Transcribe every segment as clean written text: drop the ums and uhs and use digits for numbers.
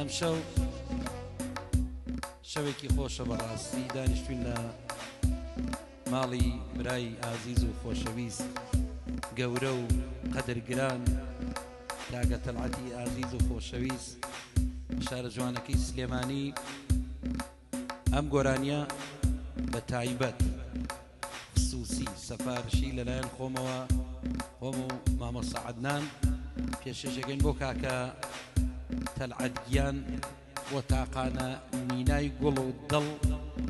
ئەمشەو شەوێکی خۆشە بەڕاستی دانیشتوین لە ماڵی برای ئازیز و خۆشەویست گەورە و قەدرگران کاکە تەلعەتی ئازیز و خۆشەویست شارە جوانەکەی سلێمانی. ئەم گۆرانیە بە تایبەت خصوصی سەفارشی لەلایەن خۆمەوە خۆم و مامۆستا عەدنان پێشکەشەکەین بۆ کاکە تەلعەت گیان بۆ تاقانە نینای گوڵ و دڵ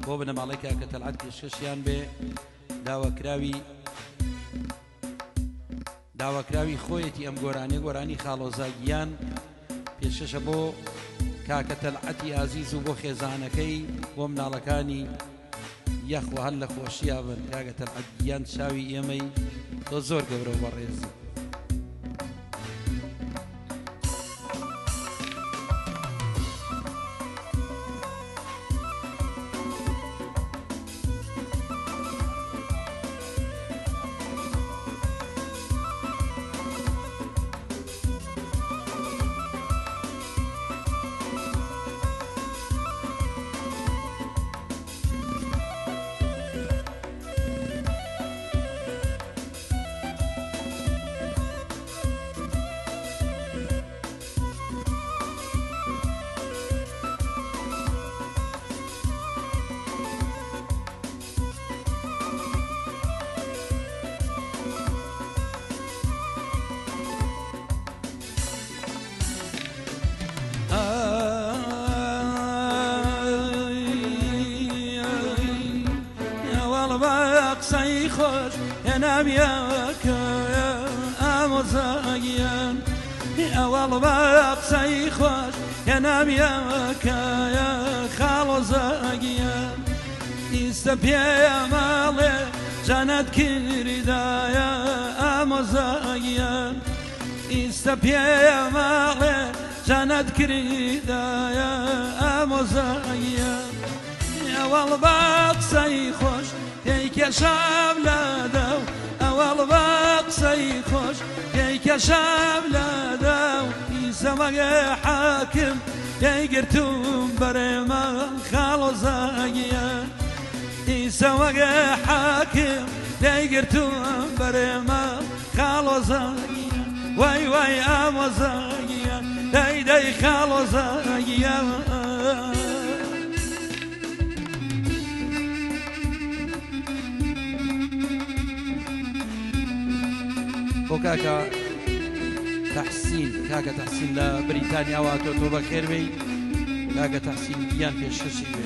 بۆ بنەماڵەی کاکە تەلعەت پێشکەشیان بێ داواکراوی خۆیەتی ئەم گۆرانی خاڵۆزاگیان پێشکەشە بۆ کاکە تەلعەتی ئازیز و بۆ خێزانەکەی بۆ مناڵەکانی یەخوە هەر لە خۆشییا بن. کاکە تەلعەت گیان چاوی ئێمەی تۆ زۆر گەورە و بەڕێزی. قسەی خۆش هێنامیەکە ئامۆزاگیان ئەوەڵ بە قسەی خۆش هێنامیەکە خاڵۆزاگیان ئیستە پێماڵێ جانەت کردایە ئامۆزاگیان ئیستە پێماڵێ جانەت کردایە ئامۆزاگیان ئەوەڵ بە قسەی خۆش تێیکەشام لەدە و ئەوەڵ بە قسەی خۆش تێیکەشام لەدە و ئیسەمەگە حاکم تێیگرتوم بەرێمە خاڵۆزاگیان ئیسەمەگە حاکم تێیگرتوم بەرێمە خاڵۆزاگیان وای وای ئامۆزاگیان دەی خاڵۆزاگیان بۆ کاکە تەحسین لە بریتانیاوە تۆ بەخێربەی کاکە تەحسین گیان پێشکەشی بێ.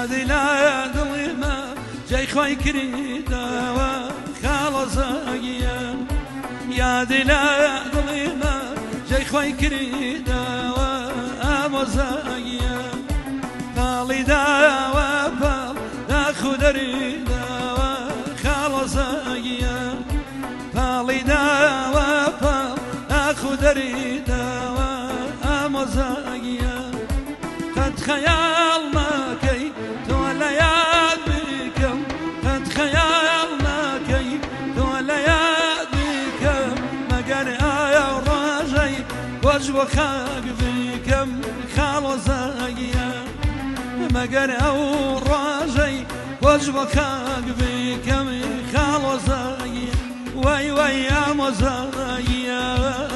یادی لە دڵێمە جای خۆی کردەوە خاڵۆزاگیان یادی لە دڵێمە جای خۆی کردەوە ئامۆزاگیان پاڵی داوە پاڵ داخو دەریداوە خاڵۆزاگیان پاڵی داوە پاڵ داخو دەریداوە ئامۆزاگیان قەت خەیاڵ مەکەی تۆ لە یاد بکەم قەت خەیاڵ مەکەی تۆ لە یاد بکەم مەگەر ئایا ڕۆژەی بۆش بۆ خاک بکەم خاڵۆزاگیان مەگەر ئەو ڕۆژەی بۆش بۆ خاک بکەم خاڵۆزاگیان وای وای ئامۆزاگیان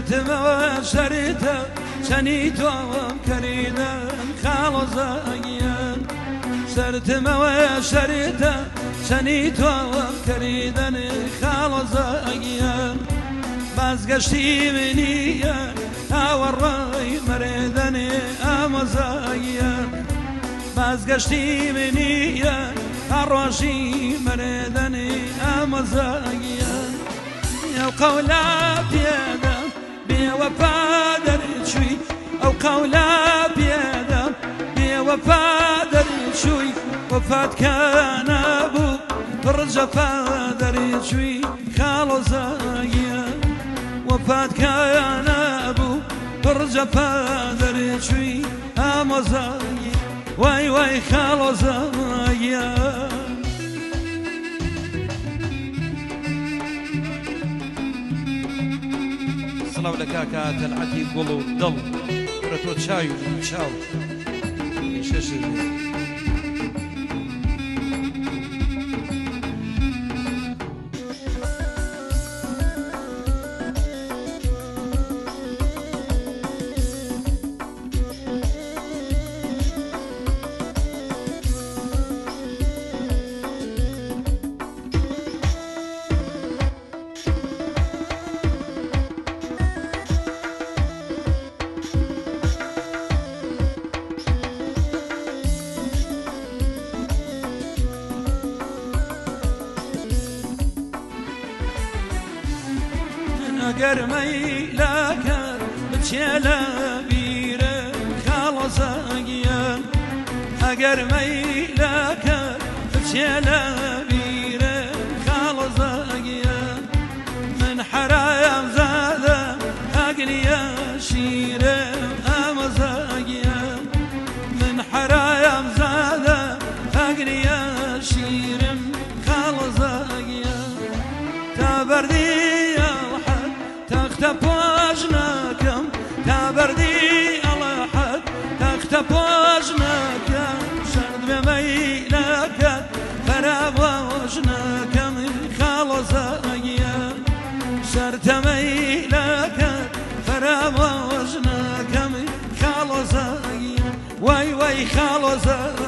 سرتم سرت سنيتم كريدا خالصايا سرتم سرت سنيتم كريدا خالصايا بازگشتی منی آوری مردنی آمزایا بازگشتی منی آروشی مردنی آمزایا یا قولا پیدا بی وفا درچوی او قولا پیدا بی وفا درچوی وفات کن ابو برجفا درچوی خالصایا وفات كان أبو برجفا دريشوي أمزاي واي واي خالصايا صلاة لكاكا تلعتي قلو ضل رتو تشايو تشاو شاشة اگر میلک بچلا بیره خالصایا اگر میلک بچلا بیره خالصایا من حرایم زاده عقلی شیره امزایا من حرایم زاده عقلی شیرم خالصایا تبردی تبوجناكم تبردي على حد تبوجناكم شرد بميلك فرابوجناكم خالصايا شرد ميلك فرابوجناكم خالصايا واي واي خالصايا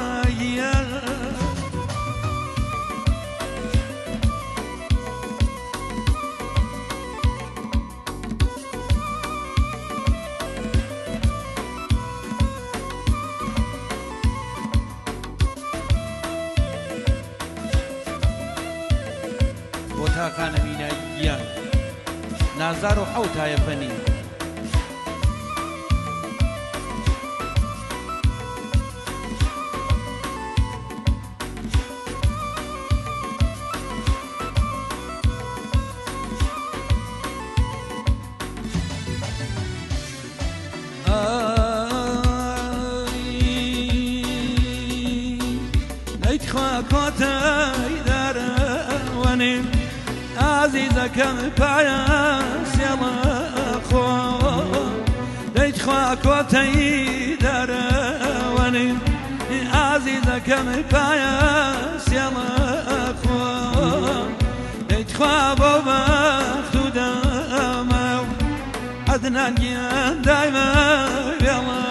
كان مينايا نازار وحوتها يا فني ليت خاكوتاي دار وني عزيزك مبايس يلا خو ليت خاكوتاي دار وني عزيزك مبايس يلا خو ليت خابو بختو دامو عدنا دايما يلا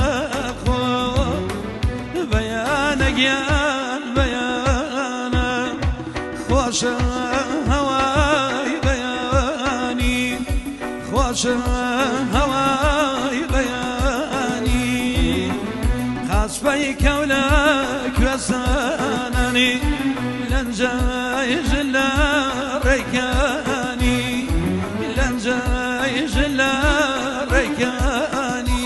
خو بيانك يا بيانا خوش هواي بياني خوش هواي بياني خاص بيك ولك وسانني لنجاي جلا ريكاني لنجاي جلا ريكاني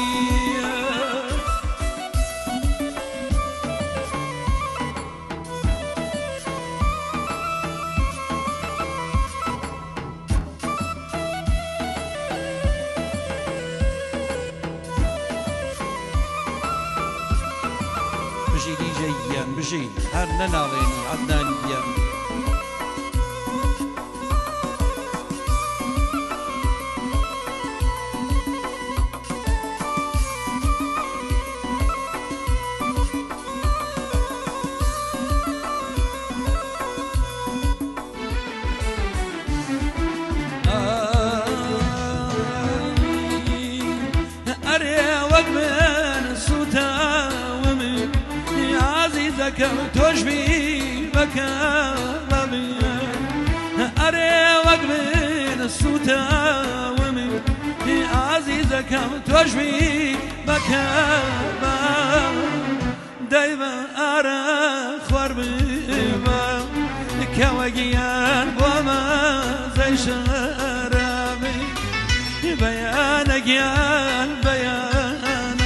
بجي لي جيان بجي هرنا ناليني عدنانيا عزيزك توجبي بكابي أري وقبل السوتا ومن عزيزك توجبي بكابا دايما أرى خوار بيبا كواجيان وما زي شرابي بيانك يا بيانك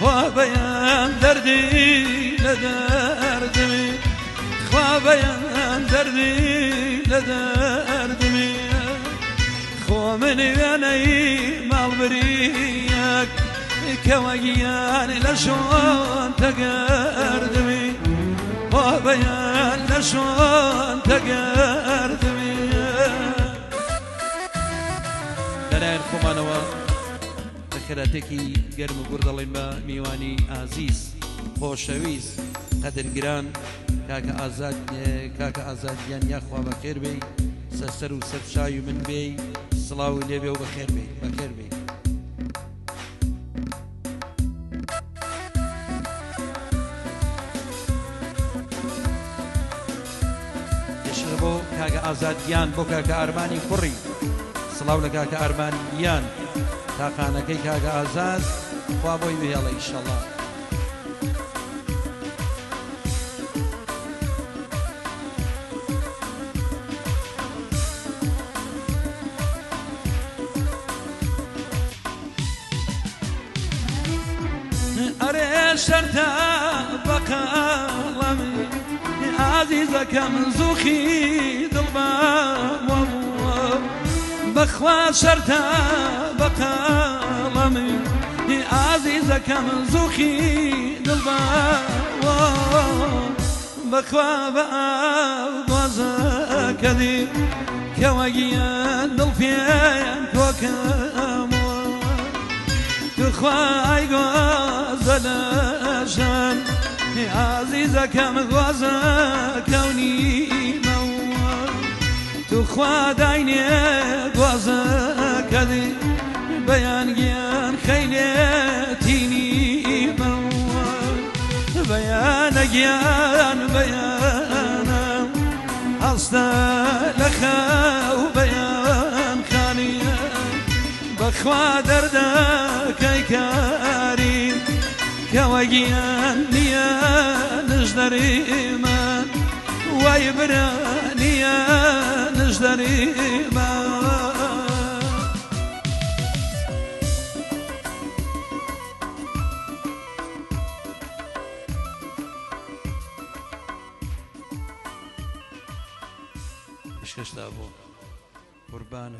وبيان دردي لدردمي وبيان دردي لدردمي خو مني بيني مالبريك كواجيان لشون تقردمي وبيان لشون تقردمي لەلایەن خۆمانەوە بەخێراتێکی گەرم و گوڕ دەڵێن بە میوانی ئازیز خۆشەویست قەدرگران کاکە ئازادیان یاخوا بەخێر بێی سەر و سەرچاوی من بێی سڵاو لێبێ و بەخێر بێی بەخێر بێی یەشر بۆ کاکە ئازادیان بۆ کاکە ئارمانی کوڕی سڵاو لە کاکە ئارمانیان تاقانەکەی کاکە ئازاد خوا بۆی بهێڵە ئینشەڵڵا أري شرتا بقلمي عزيزك من زوخي ضلبا بخوا شرتا بقلمي عزيزك من زوخي ضلبا بخوا بأبوزك ذي كواجيان ضلفين كوكام تخواي غزلشان عزيزك مغوزة كوني موال تخوا دايني غوزة كذي بيان جيان خيلتيني موال بيان جيان بيان أصلا لخا وبيان خانية بخوا دردك اي كارين كواجيان نيا نجدري ايمان ويبرا نيا نجدري ايمان مشكشتا بو قربان